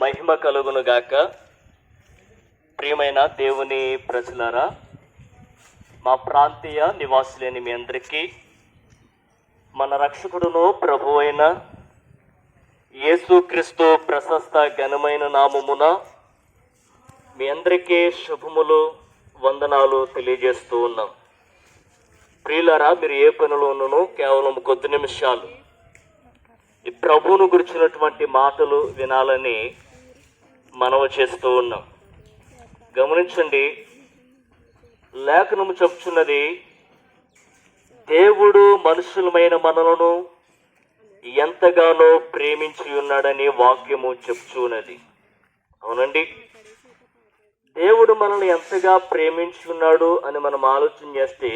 మహిమ కలుగును గాక. ప్రియమైన దేవుని ప్రజలారా, మా ప్రాంతీయ నివాసులైన మీ అందరికీ మన రక్షకుడును ప్రభు అయిన యేసుక్రీస్తు ప్రశస్త ఘనమైన నామమున మీ అందరికీ శుభములు, వందనాలు తెలియజేస్తూ ఉన్నాం. ప్రియులారా, మీరు ఏ పనిలోనూ కేవలం కొద్ది నిమిషాలు ఈ ప్రభువును గురించినటువంటి మాటలు వినాలని మనవి చేస్తూ ఉన్నాం. గమనించండి, లేఖనము చెప్తున్నది, దేవుడు మనుషులమైన మనలను ఎంతగానో ప్రేమించి ఉన్నాడని వాక్యము చెప్తున్నది. అవునండి, దేవుడు మనల్ని ఎంతగా ప్రేమించి ఉన్నాడు అని మనం ఆలోచన చేస్తే,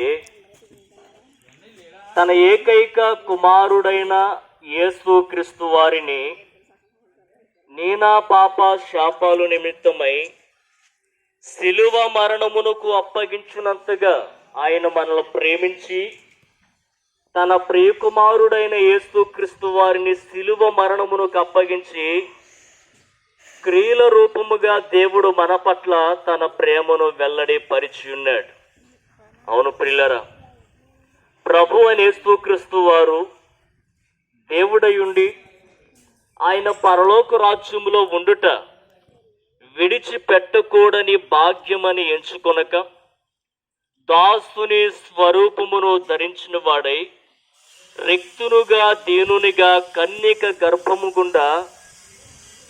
తన ఏకైక కుమారుడైన యేసుక్రీస్తు వారిని నీనా పాప శాపాలు నిమిత్తమై శిలువ మరణమునకు అప్పగించినంతగా ఆయన మనల్ని ప్రేమించి తన ప్రియకుమారుడైన యేసుక్రీస్తు వారిని శిలువ మరణమునకు అప్పగించి క్రియల రూపముగా దేవుడు మన పట్ల తన ప్రేమను వెల్లడి పరిచి ఉన్నాడు. అవును ప్రియులారా, ప్రభు అని యేసుక్రీస్తు వారు దేవుడై ఉండి ఆయన పరలోక రాజ్యములో ఉండుట విడిచిపెట్టకూడని భాగ్యమని ఎంచుకొనక దాసుని స్వరూపమును ధరించిన వాడై రిక్తునుగా దీనునిగా కన్యక గర్భము గుండా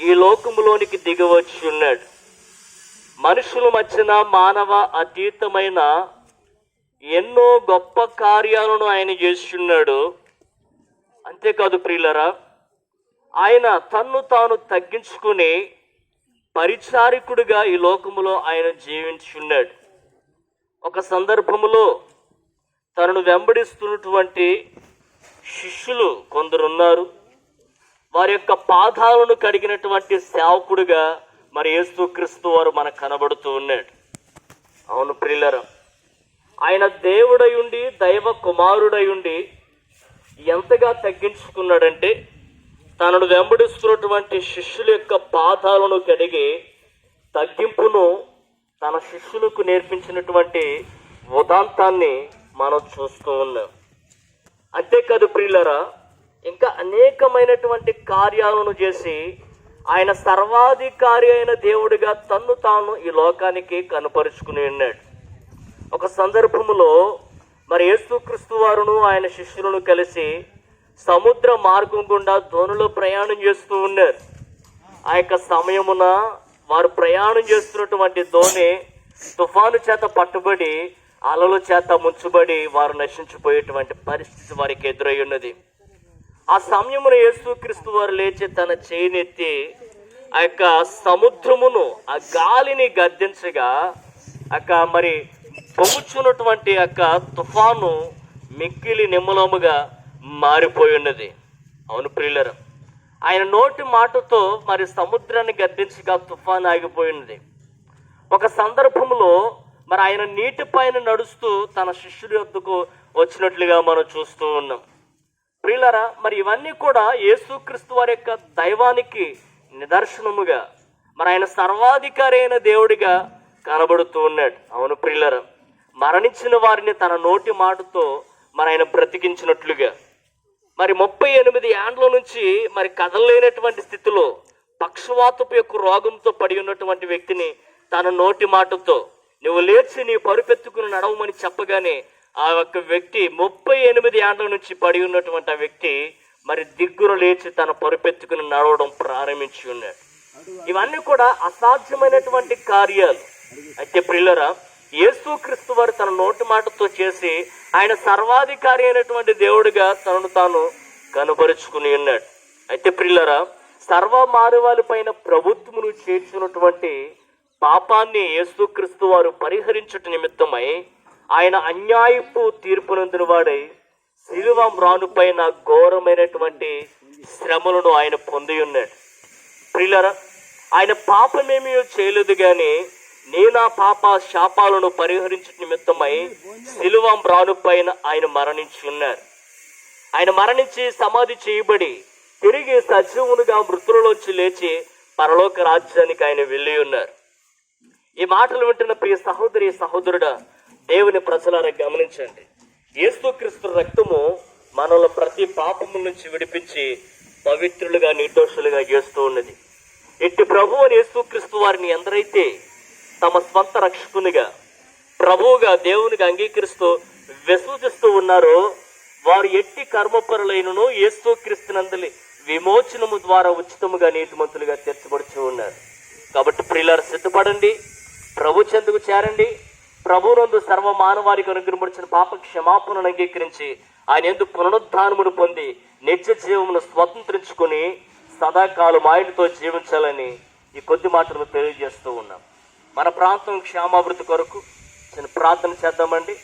ఈ లోకములోనికి దిగవచ్చి ఉన్నాడు. మనుషుల మధ్యన మానవ అతీతమైన ఎన్నో గొప్ప కార్యాలను ఆయన చేస్తున్నాడు. అంతేకాదు ప్రియులరా, ఆయన తన్ను తాను తగ్గించుకుని పరిచారికుడిగా ఈ లోకములో ఆయన జీవించున్నాడు. ఒక సందర్భములో తనను వెంబడిస్తున్నటువంటి శిష్యులు కొందరున్నారు. వారి యొక్క పాదాలను కడిగినటువంటి సేవకుడిగా మరి యేసుక్రీస్తు వారు మనకు కనబడుతూ ఉన్నాడు. అవును ప్రియులరా, ఆయన దేవుడై ఉండి దైవ కుమారుడై ఉండి ఎంతగా తగ్గించుకున్నాడంటే, తనను వెంబడిస్తున్నటువంటి శిష్యుల యొక్క పాదాలను కడిగి తగ్గింపును తన శిష్యులకు నేర్పించినటువంటి ఉదాంతాన్ని మనం చూస్తూ ఉన్నాం. అంతేకాదు ప్రియులరా, ఇంకా అనేకమైనటువంటి కార్యాలను చేసి ఆయన సర్వాధికారి అయిన దేవుడిగా తన్ను తాను ఈ లోకానికి కనపరుచుకుని ఉన్నాడు. ఒక సందర్భములో మరి యేసుక్రీస్తు వారును ఆయన శిష్యులను కలిసి సముద్ర మార్గం గుండా దోణిలో ప్రయాణం చేస్తూ ఉన్నారు. ఆ యొక్క సమయమున వారు ప్రయాణం చేస్తున్నటువంటి దోణి తుఫాను చేత పట్టుబడి అలల చేత ముంచబడి వారు నశించిపోయేటువంటి పరిస్థితి వారికి ఎదురై ఉన్నది. ఆ సమయమున యేసుక్రీస్తు వారు లేచి తన చేయినెత్తి ఆ యొక్క సముద్రమును, ఆ గాలిని గద్దించగా మరి పొంగుచున్నటువంటి యొక్క తుఫాను మిక్కిలి నిమ్మలముగా మారిపోయి ఉన్నది. అవును ప్రియులరా, ఆయన నోటి మాటతో మరి సముద్రాన్ని గద్దించగా తుఫాను ఆగిపోయినది. ఒక సందర్భంలో మరి ఆయన నీటి పైన నడుస్తూ తన శిష్యుడి వద్దకు వచ్చినట్లుగా మనం చూస్తూ ఉన్నాం. ప్రియులరా, మరి ఇవన్నీ కూడా యేసుక్రీస్తు వారి యొక్క దైవానికి నిదర్శనముగా మరి ఆయన సర్వాధికారి అయిన దేవుడిగా కనబడుతూ ఉన్నాడు. అవును ప్రియులరా, మరణించిన వారిని తన నోటి మాటతో మరి ఆయన బ్రతికించినట్లుగా, మరి 38 ఏండ్ల నుంచి మరి కదలలేనటువంటి స్థితిలో పక్షవాతపు యొక్క రోగంతో పడి ఉన్నటువంటి వ్యక్తిని తన నోటి మాటతో నువ్వు లేచి నీ పరుపెత్తుకుని నడవమని చెప్పగానే ఆ యొక్క వ్యక్తి 38 ఏండ్ల నుంచి పడి ఉన్నటువంటి ఆ వ్యక్తి మరి దిగ్గున లేచి తన పరుపెత్తుకుని నడవడం ప్రారంభించి ఉన్నాడు. ఇవన్నీ కూడా అసాధ్యమైనటువంటి కార్యాలు. అయితే ప్రియులరా, యేసుక్రీస్తు వారు తన నోటి మాటతో చేసి ఆయన సర్వాధికారి అయినటువంటి దేవుడిగా తనను తాను కనబరుచుకుని ఉన్నాడు. అయితే ప్రియులరా, సర్వ మానవాళి పైన ప్రభుత్వమును చేర్చున్నటువంటి పాపాన్ని యేసుక్రీస్తు వారు పరిహరించుట నిమిత్తమై ఆయన అన్యాయపు తీర్పునందున వాడై శిలువ మ్రానుపైన ఘోరమైనటువంటి శ్రమలను ఆయన పొంది ఉన్నాడు. ప్రియులరా, ఆయన పాపమేమీ చేయలేదు, కానీ నేను ఆ పాప శాపాలను పరిహరించు నిమిత్తమై శిలువ మ్రానుపైన ఆయన మరణించి ఉన్నారు. ఆయన మరణించి సమాధి చేయబడి తిరిగి సజీవునిగా మృతులలోంచి లేచి పరలోక రాజ్యానికి ఆయన వెళ్ళి ఉన్నారు. ఈ మాటలు వింటున్న ప్రియ సహోదరి సహోదరుడా, దేవుని ప్రజలారా గమనించండి. యేసుక్రీస్తు రక్తము మనలో ప్రతి పాపము నుంచి విడిపించి పవిత్రులుగా నిర్దోషులుగా చేస్తూ ఉన్నది. ఇట్టి ప్రభువు అని యేసుక్రీస్తు వారిని ఎందరైతే తమ స్వంత రక్షకునిగా ప్రభువుగా దేవునిగా అంగీకరిస్తూ విశ్వసిస్తూ ఉన్నారో వారు ఎట్టి కర్మపరులైనను యేసుక్రీస్తునందలి విమోచనము ద్వారా ఉచితముగా నీతిమంతులుగా తీర్చబడుతూ ఉన్నారు. కాబట్టి ప్రియులారా, సిద్ధపడండి, ప్రభు చెందుకు చేరండి. ప్రభువునందు సర్వ మానవారికి అనుగ్రహించిన పాప క్షమాపణను అంగీకరించి ఆయన యందు పునరుద్ధానమును పొంది నిత్య జీవమును స్వతంత్రించుకొని సదాకాలం ఆయనతో జీవించాలని ఈ కొద్ది మాటలు తెలియజేస్తూ ఉన్నాం. మన ప్రాంతం క్షేమాభివృద్ధి కొరకు చిన్న ప్రార్థన చేద్దామండి.